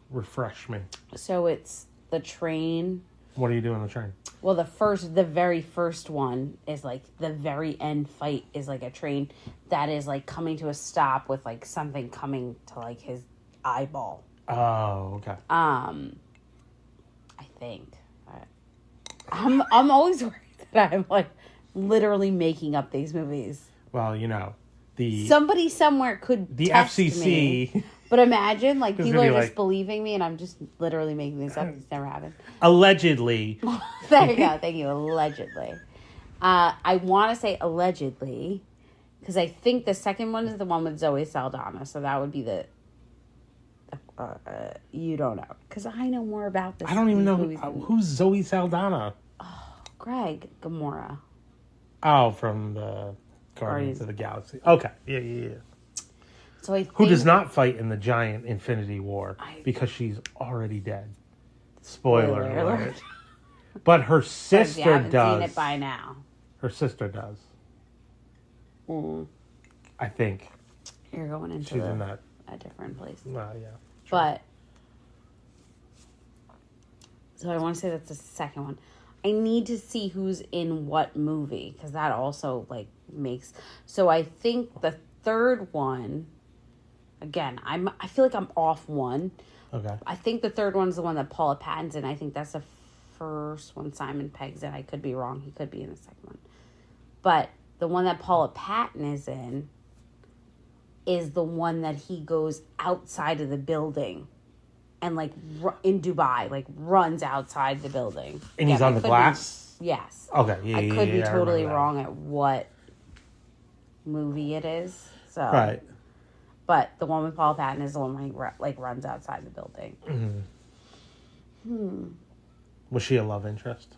S1: Refresh me.
S2: So it's the train.
S1: What do you do on the train?
S2: Well, the very first one is like the very end fight is like a train that is like coming to a stop with like something coming to like his eyeball.
S1: Oh, okay.
S2: I think. I'm always worried that I'm like literally making up these movies.
S1: Well,
S2: somebody somewhere could
S1: the
S2: test
S1: FCC.
S2: Me. But imagine, like, people are just
S1: like,
S2: believing me, and I'm just literally making this up. It's never happened.
S1: Allegedly.
S2: There you go. Thank you. Allegedly. I want to say allegedly, because I think the second one is the one with Zoe Saldana. So that would be the... you don't know. Because I know more about this.
S1: I don't even know who's Zoe Saldana.
S2: Oh, Greg Gamora.
S1: Oh, from the Guardians of the Galaxy. Okay. Yeah.
S2: So I think,
S1: who does not fight in the giant Infinity War because she's already dead. Spoiler alert. But her sister
S2: you haven't
S1: does.
S2: seen it by now.
S1: Her sister does. I think.
S2: You're going into
S1: she's in that.
S2: A different place.
S1: Yeah. True.
S2: But so I want to say that's the second one. I need to see who's in what movie because that also like makes. So I think the third one. Again, I feel like I'm off one.
S1: Okay.
S2: I think the third one is the one that Paula Patton's in. I think that's the first one Simon Pegg's in. I could be wrong. He could be in the second one. But the one that Paula Patton is in is the one that he goes outside of the building and like in Dubai, like runs outside the building.
S1: And he's on the glass?
S2: Yes.
S1: Okay. Yeah,
S2: I could be totally wrong at what movie it is. So.
S1: Right.
S2: But the one with Paula Patton is the one where he like runs outside the building.
S1: Mm-hmm. Was she a love interest?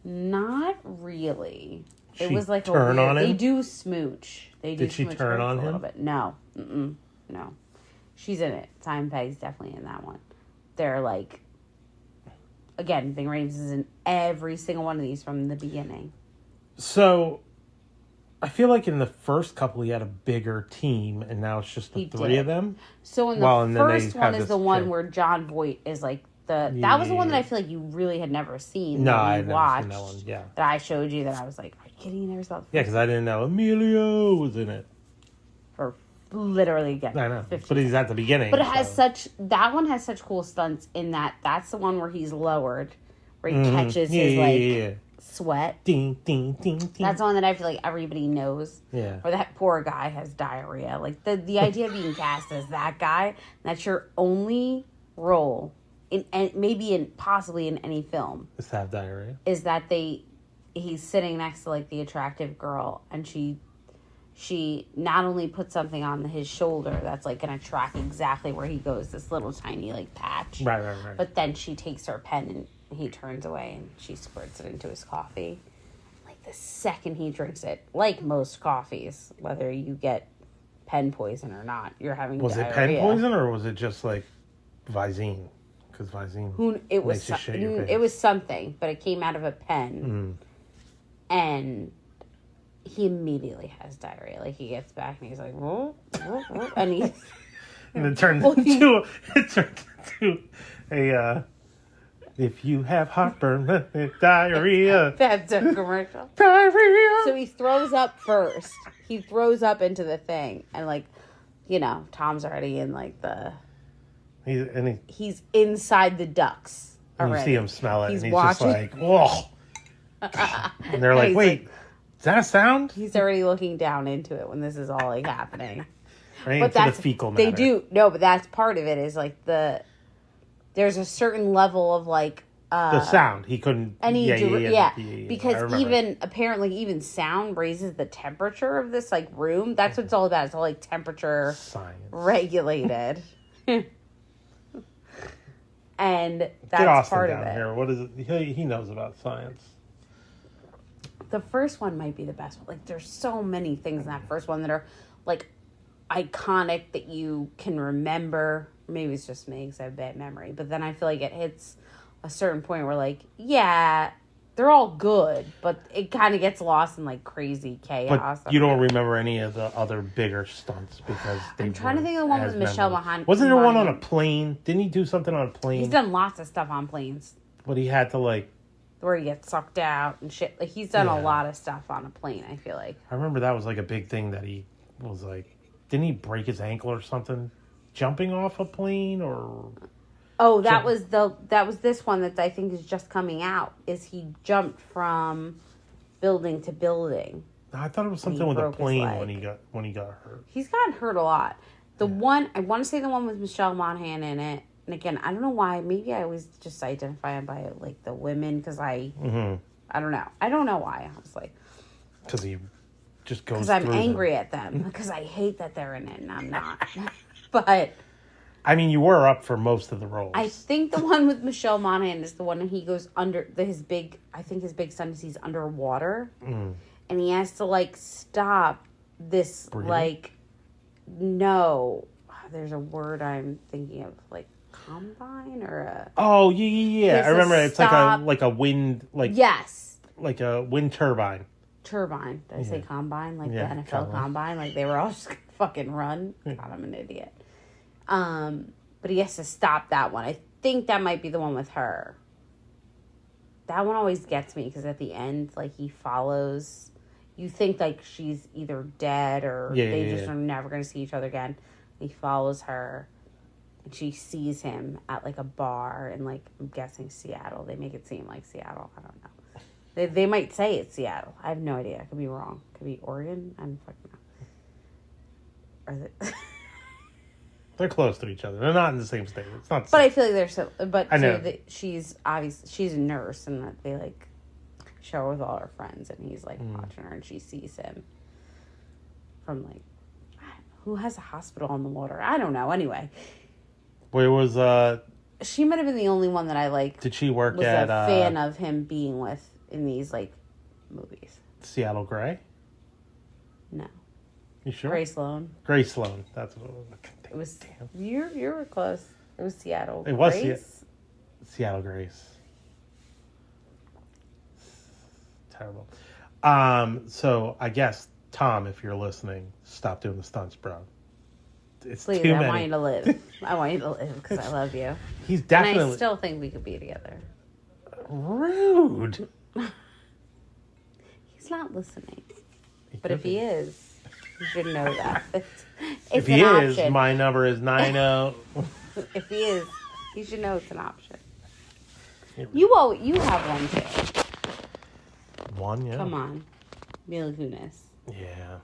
S2: Not really.
S1: She
S2: it was like
S1: turn on him?
S2: They do smooch.
S1: Did she turn on him?
S2: A little bit. No. No. She's in it. Simon Pegg's definitely in that one. They're like, again, Ving Rhames is in every single one of these from the beginning.
S1: So, I feel like in the first couple he had a bigger team, and now it's just the three of them.
S2: So in the first one is the one where Jon Voight is like that was the one that I feel like you really had never seen.
S1: No, I had never seen that one. Yeah,
S2: that I showed you. That I was like, "Are you kidding? You never saw?"
S1: Yeah, because I didn't know Emilio was in it.
S2: For literally, again,
S1: I know, but he's at the beginning.
S2: But it has that one has such cool stunts in that's the one where he's lowered, where he catches his sweat.
S1: Ding, ding, ding, ding.
S2: That's one that I feel like everybody knows.
S1: Yeah.
S2: Or that poor guy has diarrhea. Like the idea of being cast as that guy, that's your only role possibly in any film.
S1: Is to have diarrhea.
S2: Is that he's sitting next to like the attractive girl and she not only puts something on his shoulder that's like gonna track exactly where he goes, this little tiny like patch.
S1: Right.
S2: But then she takes her pen and he turns away and she squirts it into his coffee. Like the second he drinks it, like most coffees, whether you get pen poison or not, you're having diarrhea.
S1: Was it pen poison or was it just like Visine? Because Visine
S2: it
S1: was
S2: it was something, but it came out of a pen, and he immediately has diarrhea. Like he gets back and he's like, whoa, and he
S1: and it turns into a if you have heartburn, diarrhea.
S2: That's a commercial.
S1: Diarrhea.
S2: So he throws up first. He throws up into the thing, and like, Tom's already in like the. He's inside the ducks already.
S1: You see him smell it, and he's
S2: watching.
S1: just like, whoa. And they're like, wait, is that a sound?
S2: He's already looking down into it when this is all like happening.
S1: Right but into the fecal matter.
S2: They do. No, but that's part of it is like there's a certain level of like.
S1: The sound. He couldn't.
S2: Because even sound raises the temperature of this like room. That's what it's all about. It's all like temperature regulated. And that's part of it.
S1: Here. What is it? He knows about science.
S2: The first one might be the best one. Like, there's so many things in that first one that are like iconic that you can remember. Maybe it's just me because I have bad memory. But then I feel like it hits a certain point where, like, yeah, they're all good, but it kind of gets lost in like crazy chaos.
S1: But you don't remember any of the other bigger stunts because
S2: I'm trying to think of the one with Michelle Monaghan.
S1: Wasn't there one on a plane? Didn't he do something on a plane?
S2: He's done lots of stuff on planes.
S1: But he had to like
S2: where he gets sucked out and shit. Like he's done a lot of stuff on a plane. I feel like
S1: I remember that was like a big thing that he was like. Didn't he break his ankle or something jumping off a plane or?
S2: Oh, that was this one that I think is just coming out. Is he jumped from building to building?
S1: I thought it was something with a plane when he got hurt.
S2: He's gotten hurt a lot. The one, I want to say the one with Michelle Monaghan in it. And again, I don't know why. Maybe I always just identify him by like the women because I don't know. I don't know why, honestly.
S1: Because he just goes.
S2: Because I'm angry at them because I hate that they're in it and I'm not. But
S1: I mean, you were up for most of the roles.
S2: I think the one with Michelle Monaghan is the one he goes under his big son is he's underwater and he has to like stop this breathing? Like no, there's a word I'm thinking of like combine or a
S1: I remember it's like a wind
S2: yes
S1: like a wind turbine.
S2: Did I say combine like the NFL combine like they were all just gonna fucking run? God, I'm an idiot. But he has to stop that one. I think that might be the one with her. That one always gets me because at the end, like he follows. You think like she's either dead or they just are never going to see each other again. He follows her, and she sees him at like a bar in like I'm guessing Seattle. They make it seem like Seattle. I don't know. They might say it's Seattle. I have no idea. I could be wrong. Could be Oregon. I don't fucking know. Or is it?
S1: They're close to each other. They're not in the same state. It's not.
S2: But I feel like they're so. But
S1: I know.
S2: She's a nurse, and that they like show her with all her friends, and he's like watching her, and she sees him from like who has a hospital on the water. I don't know. Anyway,
S1: where was
S2: she might have been the only one that I like.
S1: Did she work
S2: was
S1: at
S2: a fan of him being with in these like movies?
S1: Seattle Grey?
S2: No.
S1: You sure?
S2: Grace Sloan.
S1: Grace Sloan. That's what it was.
S2: It was. You were close. It was Seattle.
S1: It was Seattle Grace. Terrible. So I guess Tom, if you're listening, stop doing the stunts, bro. It's
S2: Please,
S1: too many.
S2: I want you to live. I want you to live because I love you.
S1: He's definitely.
S2: And I still think we could be together.
S1: Rude.
S2: He's not listening. But if he is, you should know that.
S1: If he is, my number is 90.
S2: If he is, you should know it's an option. You have one too.
S1: One, yeah.
S2: Come on. Mila Kunis.
S1: Yeah.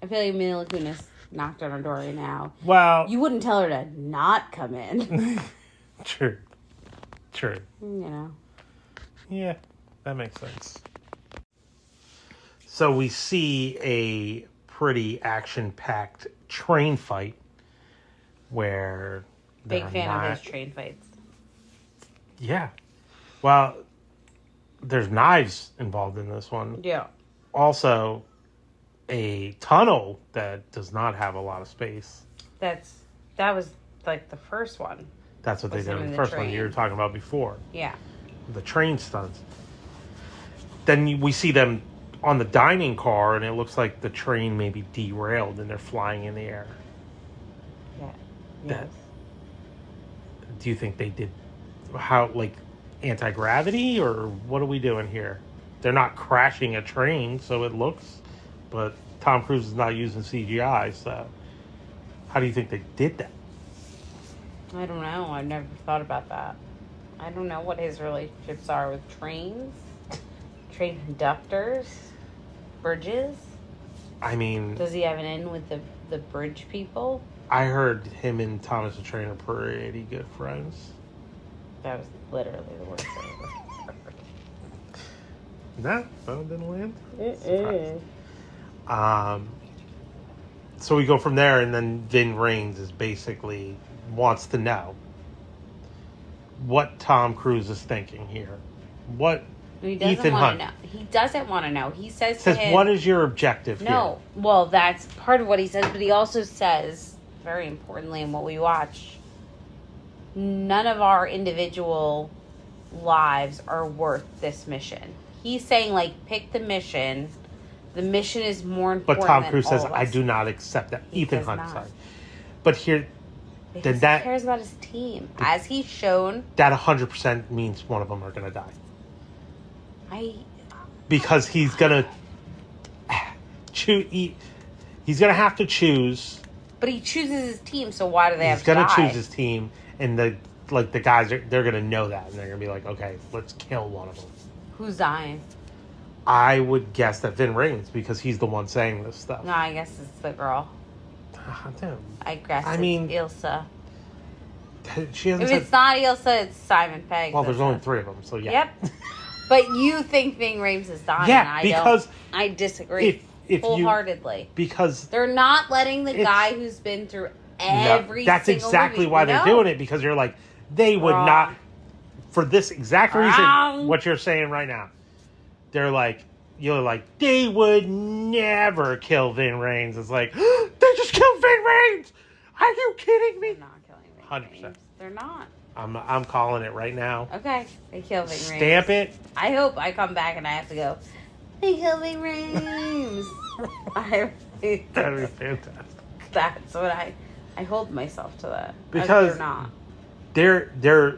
S2: I feel like Mila Kunis knocked on our door right now.
S1: Well.
S2: You wouldn't tell her to not come in.
S1: True.
S2: You know.
S1: Yeah, that makes sense. So we see a pretty action-packed train fight where...
S2: Big fan of his train fights.
S1: Yeah. Well, there's knives involved in this one.
S2: Yeah.
S1: Also, a tunnel that does not have a lot of space.
S2: That was like the first one.
S1: That's what they did in the first one you were talking about before.
S2: Yeah.
S1: The train stunts. Then we see them on the dining car, and it looks like the train may be derailed, and they're flying in the air.
S2: Yeah. Yes.
S1: Do you think they did anti-gravity, or what are we doing here? They're not crashing a train, so it looks, but Tom Cruise is not using CGI, so how do you think they did that?
S2: I don't know. I've never thought about that. I don't know what his relationships are with trains, train conductors, bridges.
S1: I mean...
S2: Does he have an in with the bridge people?
S1: I heard him and Thomas the Train are pretty good friends.
S2: That was literally the worst thing ever.
S1: That phone didn't land? So we go from there, and then Vin Rames is basically wants to know what Tom Cruise is thinking here. What
S2: he doesn't
S1: Ethan
S2: want
S1: Hunt.
S2: to know. He doesn't want to know. He says to him,
S1: what is your objective here?
S2: No. Well, that's part of what he says, but he also says, very importantly in what we watch, none of our individual lives are worth this mission. He's saying, like, pick the mission. The mission is more important.
S1: But Tom Cruise says, I do not accept that. Ethan Hunt, sorry. But here,
S2: because he cares about his team. As he's shown.
S1: That 100% means one of them are going to die. Because he's going to choose. He's going to have to choose.
S2: But he chooses his team, so why do they have to die?
S1: He's going to choose his team, and the guys, they're going to know that, and they're going to be like, okay, let's kill one of them.
S2: Who's dying?
S1: I would guess that Vin Rames, because he's the one saying this stuff.
S2: No, I guess it's the girl.
S1: Damn.
S2: I guess it's Ilsa.
S1: She hasn't
S2: if
S1: said...
S2: it's not Ilsa, it's Simon Pegg.
S1: Well, there's only 3 of them, so yeah.
S2: Yep. But you think Ving Rhames is dying.
S1: Yeah, because...
S2: I disagree.
S1: If
S2: wholeheartedly.
S1: Because...
S2: They're not letting the guy who's been through every
S1: that's
S2: single
S1: exactly
S2: movie.
S1: why they're doing it, because you're like, they would not... For this exact reason, what you're saying right now. They're like... You're like, they would never kill Vin Rames. It's like, they just killed Vin Rames! Are you kidding me?
S2: They're not killing Ving 100%. Rames. They're not.
S1: I'm calling it right now.
S2: Okay, they kill Ving Rames.
S1: Stamp it.
S2: I hope I come back and I have to go, they kill Ving Rames.
S1: That'd be fantastic.
S2: That's what I hold myself to that.
S1: Because
S2: they're not.
S1: They're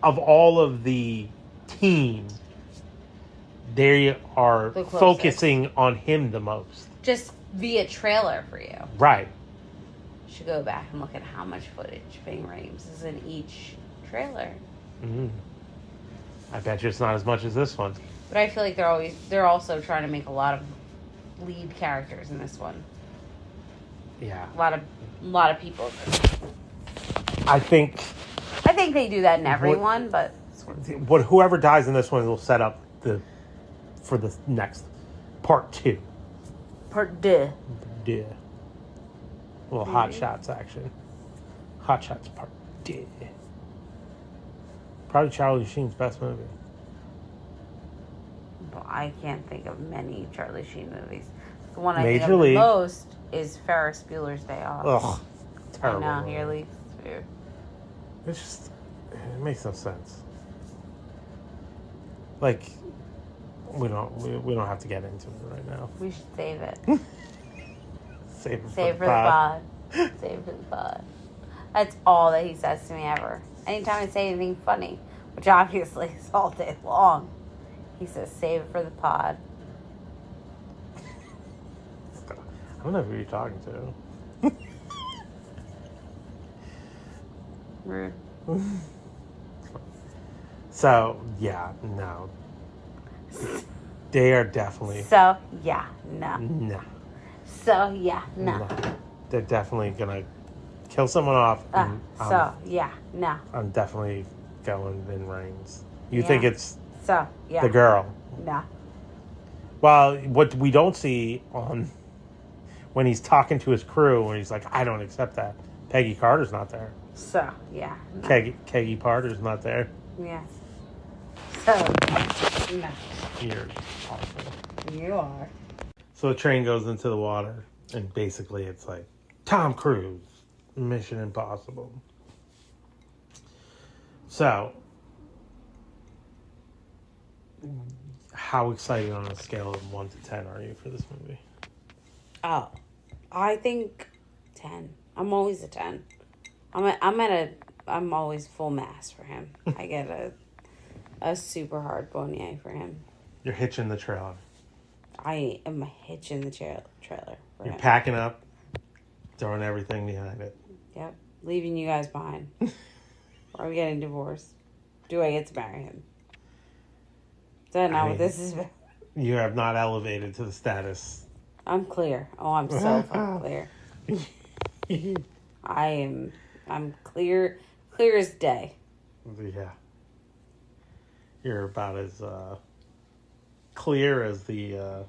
S1: of all of the team, they are focusing on him the most.
S2: Just via trailer for you.
S1: Right.
S2: You should go back and look at how much footage Ving Rhames is in each trailer.
S1: I bet you it's not as much as this one.
S2: But I feel like they're also trying to make a lot of lead characters in this one.
S1: Yeah.
S2: A lot of people.
S1: I think
S2: they do that in every one, but
S1: whoever dies in this one will set up for the next part 2.
S2: Part 2.
S1: Yeah. Well, Hot Shots action. Hot Shots part 2. Probably Charlie Sheen's best movie.
S2: Well, I can't think of many Charlie Sheen movies. The one I
S1: Major
S2: think of
S1: League.
S2: the most is Ferris Bueller's Day Off.
S1: Ugh, terrible.
S2: I know, he leaves too.
S1: It's just, it makes no sense. Like, we don't have to get into it right now.
S2: We should save it.
S1: Save it
S2: for the pod. Save it for the pod. That's all that he says to me ever. Anytime I say anything funny, which obviously is all day long, he says, save it for the pod.
S1: I don't know who you're talking to.
S2: Rude.
S1: So, yeah, no. They are definitely...
S2: So, yeah, no.
S1: No.
S2: So, yeah, no.
S1: They're definitely going to kill someone off.
S2: Yeah, no.
S1: I'm definitely going Vin Rames. You think it's
S2: the
S1: girl?
S2: No.
S1: Well, what we don't see on when he's talking to his crew, when he's like, I don't accept that. Peggy Carter's not there.
S2: So, yeah. No.
S1: Peggy Carter's not there.
S2: Yeah. So, no.
S1: You're awful.
S2: You are.
S1: So the train goes into the water, and basically it's like, Tom Cruise, Mission Impossible. So, how excited on a scale of 1 to 10 are you for this movie?
S2: Oh, I think 10. I'm always a 10. I'm always full mass for him. I get a super hard beignet for him.
S1: You're hitching the trailer.
S2: I am hitching the trailer for
S1: You're
S2: him.
S1: packing up, throwing everything behind it.
S2: Yep, leaving you guys behind. Are we getting divorced? Do I get to marry him? Is that not what this is about?
S1: You have not elevated to the status.
S2: I'm clear. Oh, I'm so fucking clear. I'm clear as day.
S1: Yeah. You're about as clear as the...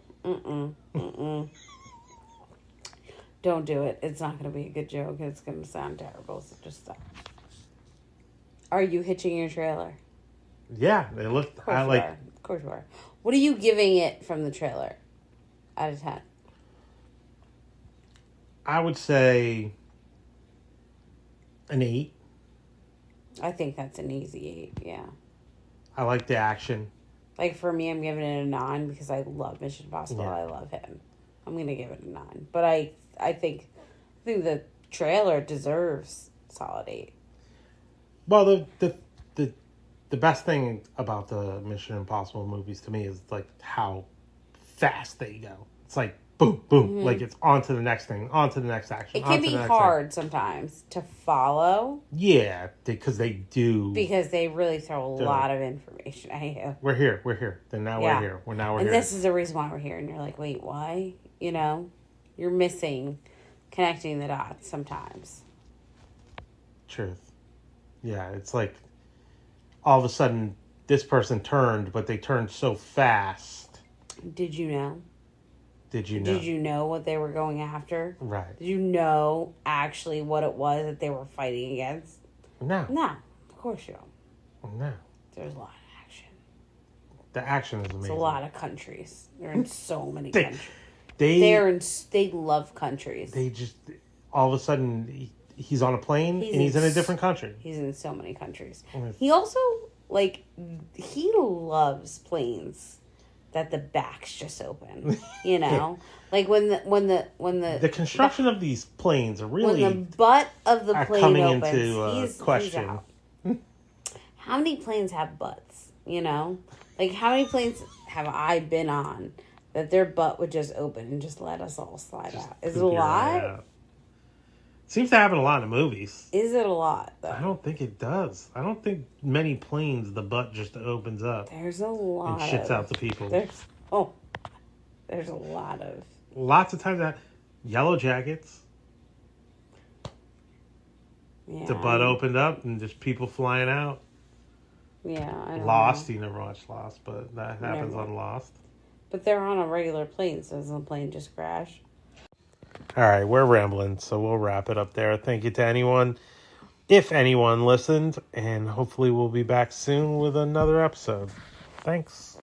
S2: Don't do it. It's not going to be a good joke. It's going to sound terrible, so just stop. Are you hitching your trailer?
S1: Yeah, they look...
S2: Of course you are. What are you giving it from the trailer out of 10?
S1: I would say an 8.
S2: I think that's an easy 8, yeah.
S1: I like the action.
S2: Like, for me, I'm giving it a 9 because I love Mission Impossible. Yeah. I love him. I'm going to give it a 9. But I think the trailer deserves solid 8.
S1: Well, the best thing about the Mission Impossible movies to me is, like, how fast they go. It's like, boom, boom. Like it's on to the next thing, on to the next action.
S2: It can be hard sometimes to follow.
S1: Yeah, because they do.
S2: Because they really throw a lot of information at you.
S1: We're here. Then now we're here. We're here.
S2: And this is the reason why we're here. And you're like, wait, why? You know, you're missing connecting the dots sometimes.
S1: Truth. Yeah, it's like all of a sudden this person turned, but they turned so fast.
S2: Did you know?
S1: Did you know?
S2: Did you know what they were going after?
S1: Right.
S2: Did you know actually what it was that they were fighting against?
S1: No.
S2: No, of course you don't.
S1: No.
S2: There's a lot of action.
S1: The action is amazing.
S2: It's a lot of countries. They're in so many countries. They love countries.
S1: They just, all of a sudden, he's on a plane and he's in a different country.
S2: He's in so many countries. He also, like, he loves planes that the back's just open. You know? Like when the
S1: construction of these planes are really,
S2: when the butt of the plane
S1: coming
S2: opens,
S1: into question.
S2: He's out. How many planes have butts? You know? Like, how many planes have I been on that their butt would just open and just let us all slide out? Is it a lot?
S1: Seems to happen a lot in movies.
S2: Is it a lot, though?
S1: I don't think it does. I don't think many planes the butt just opens up.
S2: There's a lot
S1: and shits out the people.
S2: There's a lot of...
S1: Lots of times that Yellow Jackets.
S2: Yeah.
S1: The butt opened up and just people flying out.
S2: Yeah, I don't
S1: Lost,
S2: know.
S1: you never watched Lost, but that happens on Lost.
S2: But they're on a regular plane, so doesn't the plane just crash?
S1: All right, we're rambling, so we'll wrap it up there. Thank you to anyone, if anyone listened, and hopefully we'll be back soon with another episode. Thanks.